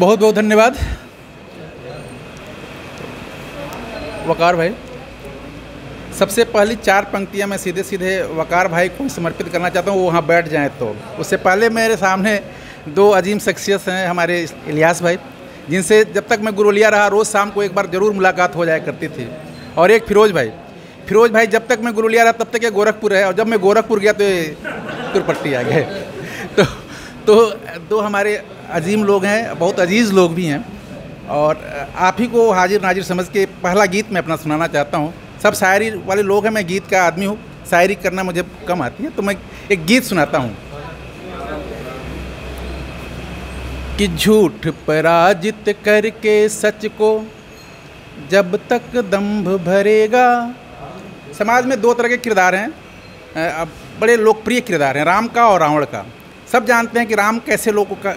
बहुत बहुत धन्यवाद वकार भाई। सबसे पहली 4 पंक्तियां मैं सीधे सीधे वकार भाई को समर्पित करना चाहता हूं, वो वहाँ बैठ जाएं। तो उससे पहले मेरे सामने 2 अजीम शख्सियत हैं, हमारे इलियास भाई, जिनसे जब तक मैं गुरुलिया रहा रोज़ शाम को एक बार ज़रूर मुलाकात हो जाया करती थी। और एक फिरोज़ भाई जब तक मैं गुरुलिया रहा तब तक ये गोरखपुर है, और जब मैं गोरखपुर गया तो ये तुरपट्टी आ गए। तो 2 हमारे अजीम लोग हैं, बहुत अजीज़ लोग भी हैं। और आप ही को हाजिर नाजिर समझ के पहला गीत मैं अपना सुनाना चाहता हूँ। सब शायरी वाले लोग हैं, मैं गीत का आदमी हूँ, शायरी करना मुझे कम आती है, तो मैं एक गीत सुनाता हूँ कि झूठ पराजित करके सच को जब तक दंभ भरेगा। समाज में 2 तरह के किरदार हैं, बड़े लोकप्रिय किरदार हैं, राम का और रावण का। सब जानते हैं कि राम कैसे लोगों का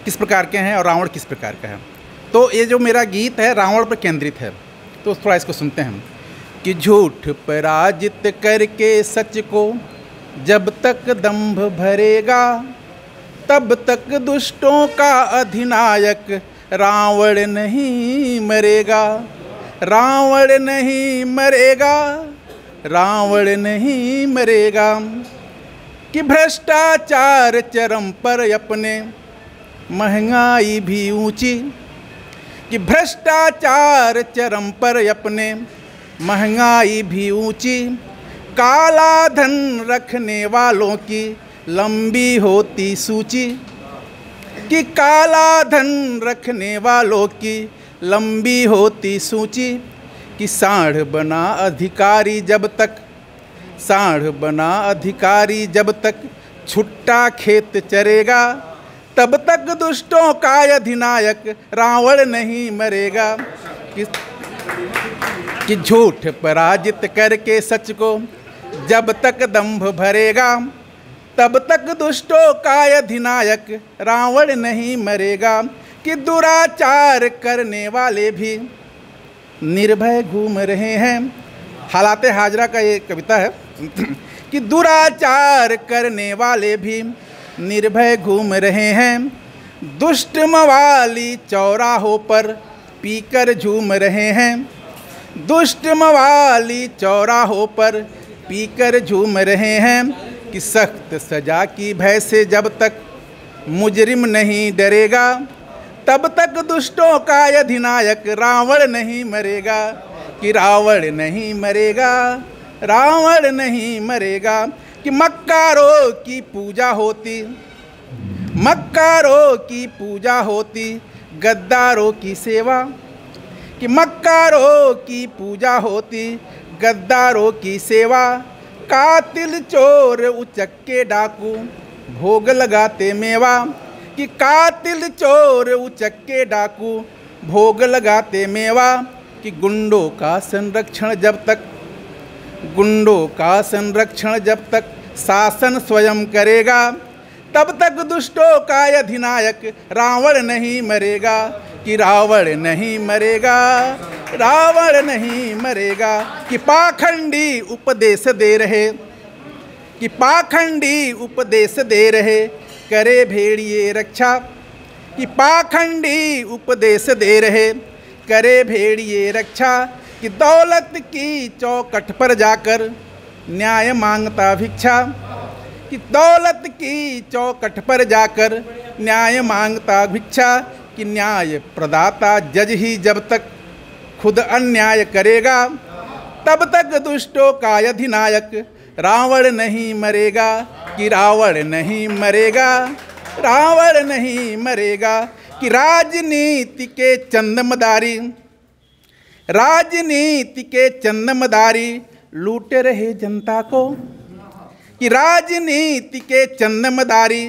किस प्रकार के हैं और रावण किस प्रकार का है। तो ये जो मेरा गीत है रावण पर केंद्रित है, तो थोड़ा इसको सुनते हैं कि झूठ पराजित करके सच को जब तक दंभ भरेगा, तब तक दुष्टों का अधिनायक रावण नहीं मरेगा। रावण नहीं मरेगा, रावण नहीं मरेगा। कि भ्रष्टाचार चरम पर अपने, महंगाई भी ऊंची। कि भ्रष्टाचार चरम पर अपने, महंगाई भी ऊंची। काला धन रखने वालों की लंबी होती सूची। कि काला धन रखने वालों की लंबी होती सूची। कि सांड बना अधिकारी जब तक, सांड बना अधिकारी जब तक छुट्टा खेत चरेगा, तब तक दुष्टों का अधिनायक रावण नहीं मरेगा। कि झूठ पराजित करके सच को जब तक दंभ भरेगा, तब तक दुष्टों का अधिनायक रावण नहीं मरेगा। कि दुराचार करने वाले भी निर्भय घूम रहे हैं। हालाते हाजरा का ये कविता है कि दुराचार करने वाले भी निर्भय घूम रहे हैं। दुष्ट मवाली चौराहों पर पीकर झूम रहे हैं। दुष्ट मवाली चौराहों पर पीकर झूम रहे हैं। कि सख्त सजा की भय से जब तक मुजरिम नहीं डरेगा, तब तक दुष्टों का अधिनायक रावण नहीं मरेगा। कि रावण नहीं मरेगा, रावण नहीं मरेगा। कि मक्कारों की पूजा होती, मक्कारों की पूजा होती, गद्दारों की सेवा। कि मक्कारों की पूजा होती, गद्दारों की सेवा। कातिल चोर उचक्के डाकू भोग लगाते मेवा। कि कातिल चोर उचक्के डाकू भोग लगाते मेवा। कि गुंडों का संरक्षण जब तक, गुंडों का संरक्षण जब तक शासन स्वयं करेगा, तब तक दुष्टों का अधिनायक रावण नहीं मरेगा। कि रावण नहीं मरेगा, रावण नहीं मरेगा। कि पाखंडी उपदेश दे रहे, कि पाखंडी उपदेश दे रहे करे भेड़िए रक्षा। कि पाखंडी उपदेश दे रहे करे भेड़िए रक्षा। कि दौलत की चौखट पर जाकर न्याय मांगता भिक्षा। कि दौलत की चौखट पर जाकर न्याय मांगता भिक्षा। कि न्याय प्रदाता जज ही जब तक खुद अन्याय करेगा, तब तक दुष्टों का अधिनायक रावण नहीं मरेगा। कि रावण नहीं मरेगा, रावण नहीं मरेगा। कि राजनीति के चंदमदारी, राजनीति के चंदमदारी लूट रहे जनता को। कि राजनीति के चंदमदारी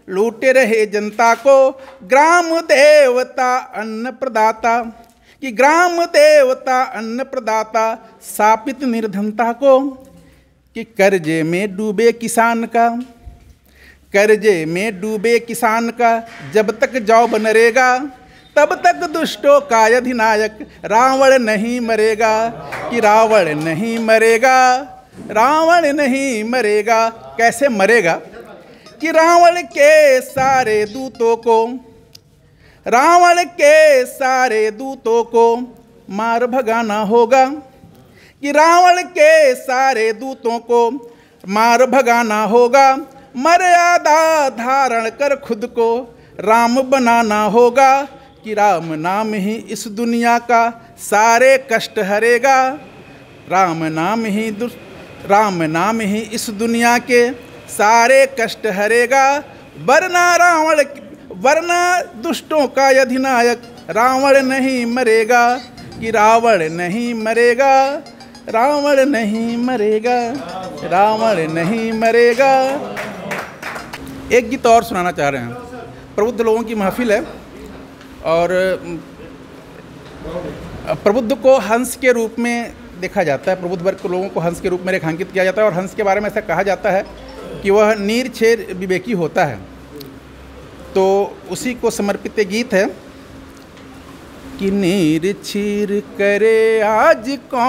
लूट रहे जनता को। ग्राम देवता अन्न प्रदाता, कि ग्राम देवता अन्न प्रदाता शापित निर्धनता को। कि कर्जे में डूबे किसान का, कर्जे में डूबे किसान का जब तक जॉब न रहेगा, तब तक दुष्टों का अधिनायक रावण नहीं मरेगा। कि रावण नहीं मरेगा, रावण नहीं मरेगा। कैसे मरेगा? कि रावण के सारे दूतों को, रावण के सारे दूतों को मार भगाना होगा, कि रावण के सारे दूतों को मार भगाना होगा। मर्यादा धारण कर खुद को राम बनाना होगा, कि राम नाम ही इस दुनिया का सारे कष्ट हरेगा। राम नाम ही इस दुनिया के सारे कष्ट हरेगा। वरना दुष्टों का अधिनायक रावण नहीं मरेगा, कि रावण नहीं मरेगा, रावण नहीं मरेगा, रावण नहीं मरेगा। एक गीत और सुनाना चाह रहे हैं। प्रबुद्ध लोगों की महफिल है और प्रबुद्ध को हंस के रूप में देखा जाता है, प्रबुद्ध वर्ग के लोगों को हंस के रूप में रेखांकित किया जाता है और हंस के बारे में ऐसा कहा जाता है कि वह नीरछेर विवेकी होता है। तो उसी को समर्पित एक गीत है कि नीरछीर करे आज कौन,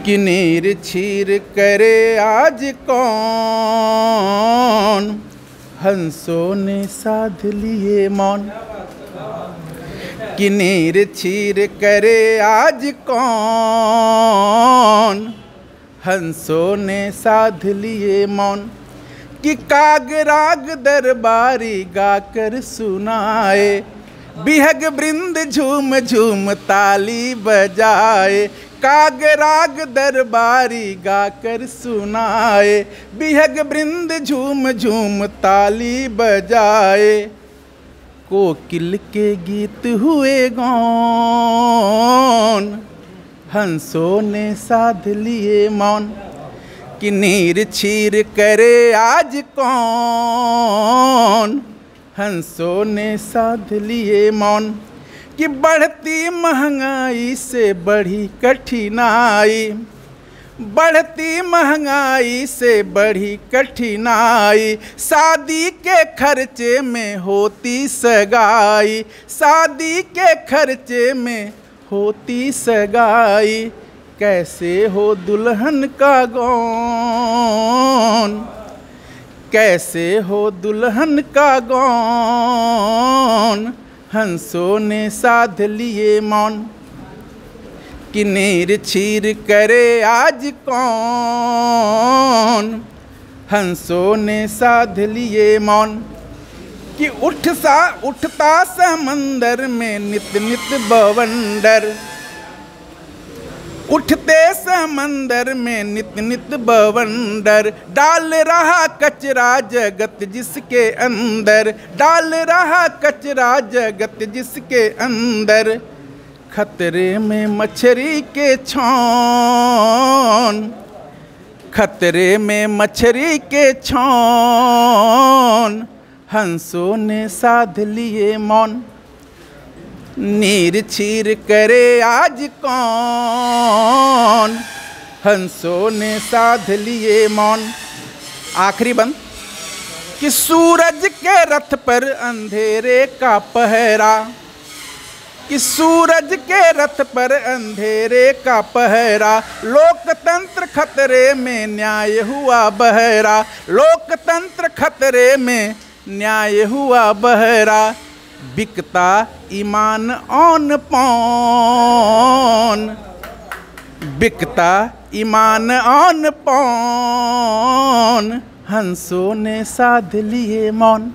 कि नीरछीर करे आज कौन, हंसों ने साध लिए मौन। कि नीरछीर करे आज कौन, हंसों ने साध लिए मौन। कि काग राग दरबारी गाकर सुनाए, बिहग वृंद झूम झूम ताली बजाए। काग राग दरबारी गाकर सुनाए, बिहग वृंद झूम झूम ताली बजाए। कोकिल के गीत हुए गौन, हंसों ने साध लिए मौन। कि नीरछीर करे आज कौन, हंसों ने साध लिए मौन। कि बढ़ती महंगाई से बढ़ी कठिनाई, बढ़ती महंगाई से बढ़ी कठिनाई। शादी के खर्चे में होती सगाई, शादी के खर्चे में होती सगाई। कैसे हो दुल्हन का गौन, कैसे हो दुल्हन का गौन, हंसों ने साध लिए मौन। कि नीरछीर करे आज कौन, हंसों ने साध लिए मौन। कि उठता समंदर में नित नित बवंडर, उठते समंदर में नित नित बवंडर। डाल रहा कचरा जगत जिसके अंदर, डाल रहा कचरा जगत जिसके अंदर। खतरे में मछली के छौन, खतरे में मछली के छौन, हंसों ने साध लिए मौन। नीरछीर करे आज कौन, हंसों ने साध लिए मौन। आखिरी बंद। कि सूरज के रथ पर अंधेरे का पहरा, कि सूरज के रथ पर अंधेरे का पहरा। लोकतंत्र खतरे में न्याय हुआ बहरा, लोकतंत्र खतरे में न्याय हुआ बहरा। बिकता ईमान ऑन पौन, बिकता ईमान ऑन पौन, हंसों ने साध लिए मौन।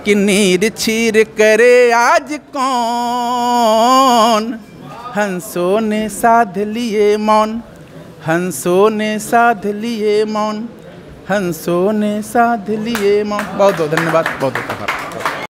कि नीरछीर करे आज कौन, हंसों ने साध लिए मौन, हंसों ने साध लिए मौन, हंसों ने साध लिए मौन। बहुत बहुत धन्यवाद, बहुत बहुत आभार।